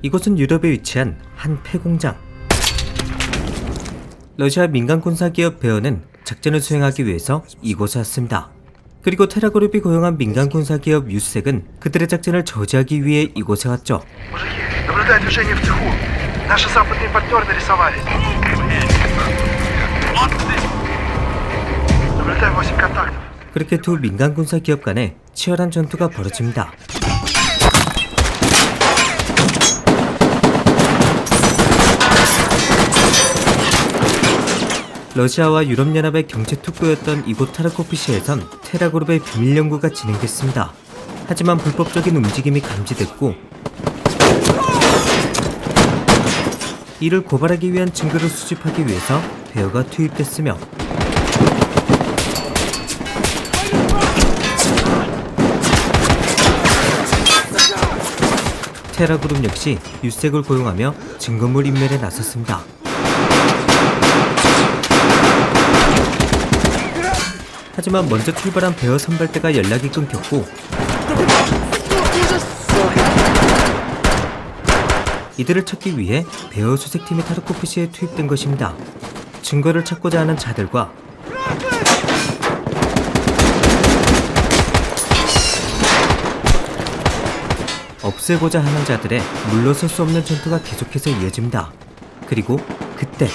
이곳은 유럽에 위치한 한 폐공장. 러시아 민간 군사 기업 베어는 작전을 수행하기 위해서 이곳에 왔습니다. 그리고 테라그룹이 고용한 민간 군사 기업 유색은 그들의 작전을 저지하기 위해 이곳에 왔죠. 그렇게 두 민간 군사 기업 간에 치열한 전투가 벌어집니다. 러시아와 유럽연합의 경제 특구였던 이곳 타르코프시에선 테라그룹의 비밀 연구가 진행됐습니다. 하지만 불법적인 움직임이 감지됐고 이를 고발하기 위한 증거를 수집하기 위해서 베어가 투입됐으며 테라그룹 역시 유색을 고용하며 증거물 인멸에 나섰습니다. 하지만 먼저 출발한 베어 선발대가 연락이 끊겼고 이들을 찾기 위해 베어 수색팀이 타르코프시에 투입된 것입니다. 증거를 찾고자 하는 자들과 없애고자 하는 자들의 물러설 수 없는 전투가 계속해서 이어집니다. 그리고 그때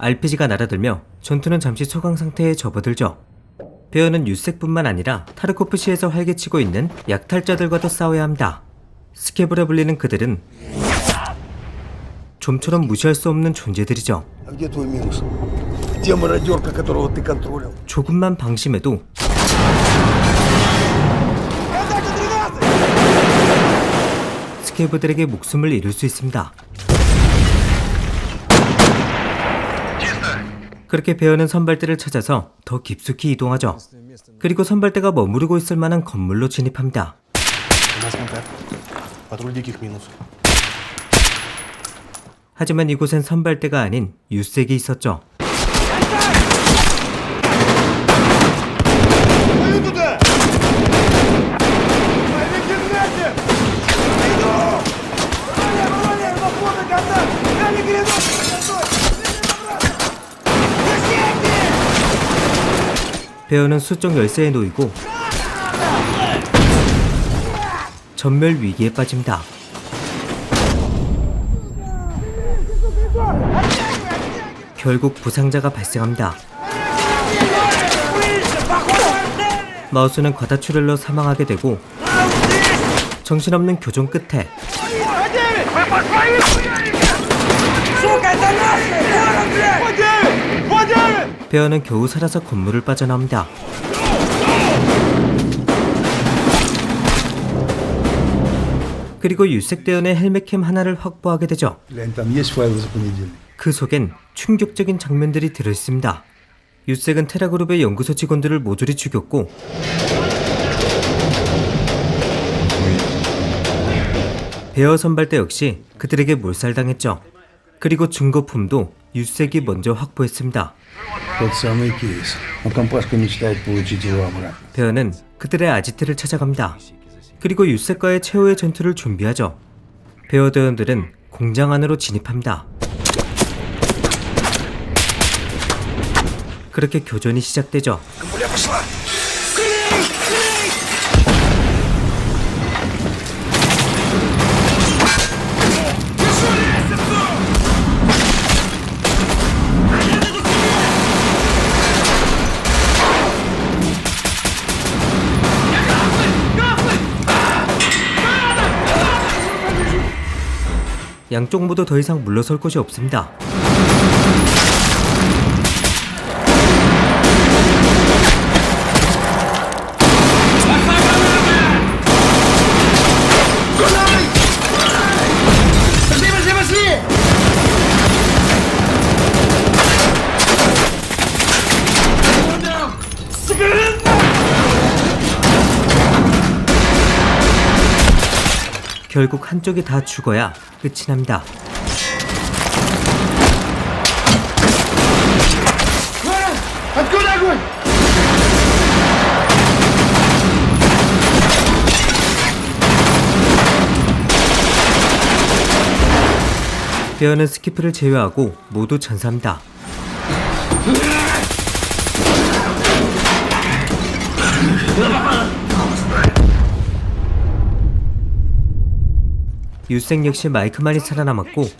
RPG가 날아들며 전투는 잠시 소강 상태에 접어들죠. 베어는 유색뿐만 아니라 타르코프시에서 활개치고 있는 약탈자들과도 싸워야 합니다. 스케브라 불리는 그들은 좀처럼 무시할 수 없는 존재들이죠. 조금만 방심해도 스케브들에게 목숨을 잃을 수 있습니다. 그렇게 베어는 선발대를 찾아서 더 깊숙이 이동하죠. 그리고 선발대가 머무르고 있을 만한 건물로 진입합니다. 하지만 이곳엔 선발대가 아닌 유색이 있었죠. 베어는 수적 열세에 놓이고 전멸 위기에 빠집니다. 결국 부상자가 발생합니다. 마우스는 과다출혈로 사망하게 되고 정신없는 교전 끝에 베어는 겨우 살아서 건물을 빠져나옵니다. 그리고 유색대원의 헬멧캠 하나를 확보하게 되죠. 그 속엔 충격적인 장면들이 들어있습니다. 유색은 테라그룹의 연구소 직원들을 모조리 죽였고 베어 선발대 역시 그들에게 몰살당했죠. 그리고 증거품도 유색이 먼저 확보했습니다. 베어는 그들의 아지트를 찾아갑니다. 그리고 유색과의 최후의 전투를 준비하죠. 베어 대원들은 공장 안으로 진입합니다. 그렇게 교전이 시작되죠. 양쪽 모두 더 이상 물러설 곳이 없습니다. 결국 한쪽이 다 죽어야 끝이 납니다. Откуда? 베어는 스키프를 제외하고 모두 전사합니다. 유색 역시 마이크만이 살아남았고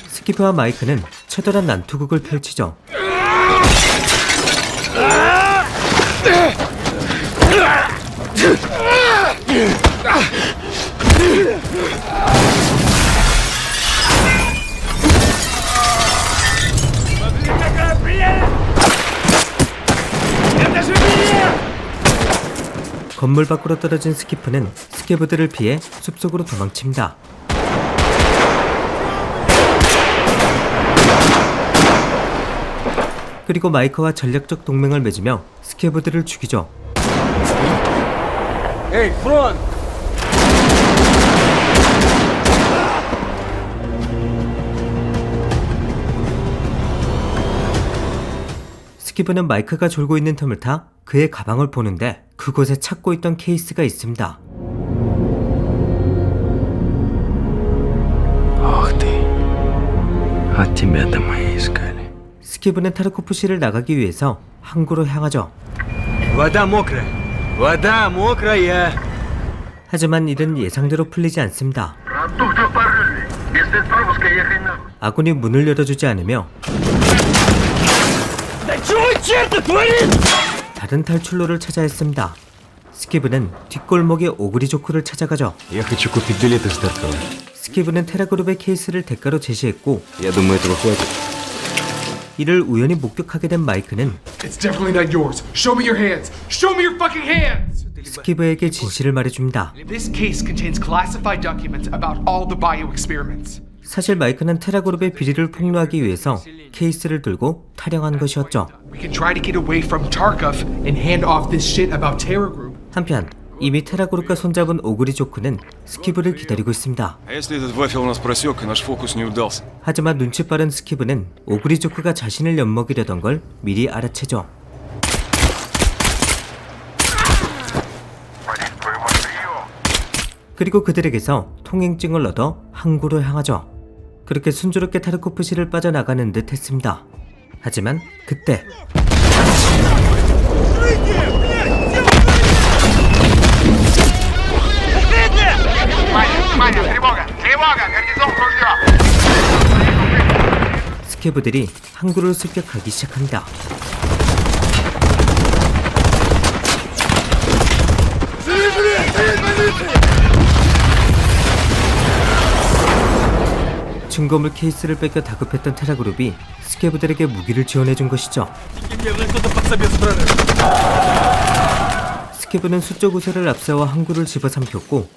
스키프와 마이크는 처절한 난투극을 펼치죠. 건물 밖으로 떨어진 스키프는 스케브들을 피해 숲속으로 도망칩니다. 그리고 마이크와 전략적 동맹을 맺으며 스케브들을 죽이죠. Hey, front! 스키브는 마이크가 졸고 있는 틈을 타 그의 가방을 보는데 그곳에 찾고 있던 케이스가 있습니다. Ох ты. От тебя-то мы искали. 스키브는 타르코프 씨를 나가기 위해서 항구로 향하죠. Вода мокрая! Вода мокрая! 하지만 일은 예상대로 풀리지 않습니다. 아군이 문을 열어주지 않으며 다른 탈출로를 찾아 했습니다. 스키브는 뒷골목의 오그리 조크를 찾아가죠. Я хочу купить билеты с Таркова. 스키브는 테라그룹의 케이스를 대가로 제시했고 Я думаю, этого хватит. 이를 우연히 목격하게 된 마이크는 It's definitely not yours. Show me your hands. Show me your fucking hands. 스키브에게 진실을 말해줍니다. This case contains classified documents about all the bio experiments. 사실 마이크는 테라그룹의 비리를 폭로하기 위해서 케이스를 들고 타령한 것이었죠. We can try to get away from Tarkov and hand off this shit about Terra Group. 한편 이미 테라그룹과 손잡은 오그리 조크는 스키브를 기다리고 있습니다. А если этот вафел нас просек, и наш фокус не удался? 하지만 눈치 빠른 스키브는 오그리 조크가 자신을 엿먹이려던 걸 미리 알아채죠. 그리고 그들에게서 통행증을 얻어 항구로 향하죠. 그렇게 순조롭게 타르코프 씨를 빠져나가는 듯 했습니다. 하지만 그때 스케브들이 항구를 습격하기 시작합니다. 증거물 케이스를 뺏겨 다급했던 테라그룹이 스케브들에게 무기를 지원해준 것이죠. 스케브는 수적 우세를 앞세워 항구를 집어삼켰고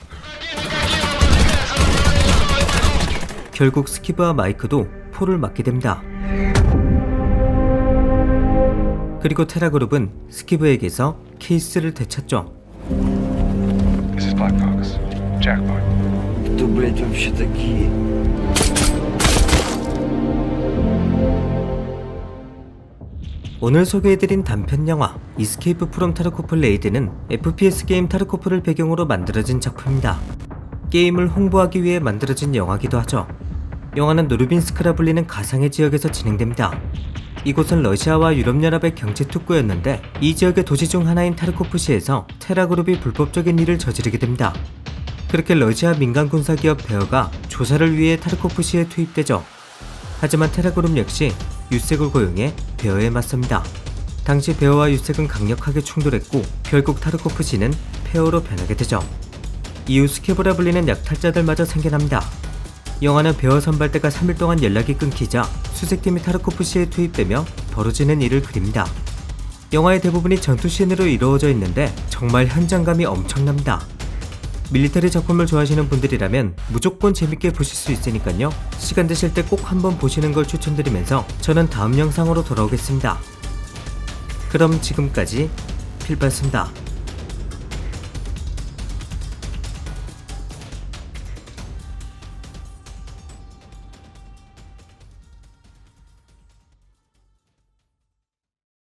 결국 스키브와 마이크도 포를 맞게 됩니다. 그리고 테라그룹은 스키브에게서 케이스를 되찾죠. This is Black Fox. Jackpot. Кто, блядь, вообще такие? 오늘 소개해드린 단편 영화 이스케이프 프롬 타르코프 레이드는 FPS 게임 타르코프를 배경으로 만들어진 작품입니다. 게임을 홍보하기 위해 만들어진 영화기도 하죠. 영화는 노르빈스크라 불리는 가상의 지역에서 진행됩니다. 이곳은 러시아와 유럽연합의 경제 특구였는데 이 지역의 도시 중 하나인 타르코프시에서 테라그룹이 불법적인 일을 저지르게 됩니다. 그렇게 러시아 민간 군사기업 베어가 조사를 위해 타르코프시에 투입되죠. 하지만 테라그룹 역시 유색을 고용해 베어에 맞섭니다. 당시 베어와 유색은 강력하게 충돌했고 결국 타르코프시는 폐허로 변하게 되죠. 이후 스케브라 불리는 약탈자들마저 생겨납니다. 영화는 베어 선발대가 3일 동안 연락이 끊기자 수색팀이 타르코프시에 투입되며 벌어지는 일을 그립니다. 영화의 대부분이 전투씬으로 이루어져 있는데 정말 현장감이 엄청납니다. 밀리터리 작품을 좋아하시는 분들이라면 무조건 재밌게 보실 수 있으니까요. 시간 되실 때 꼭 한번 보시는 걸 추천드리면서 저는 다음 영상으로 돌아오겠습니다. 그럼 지금까지 필바였습니다.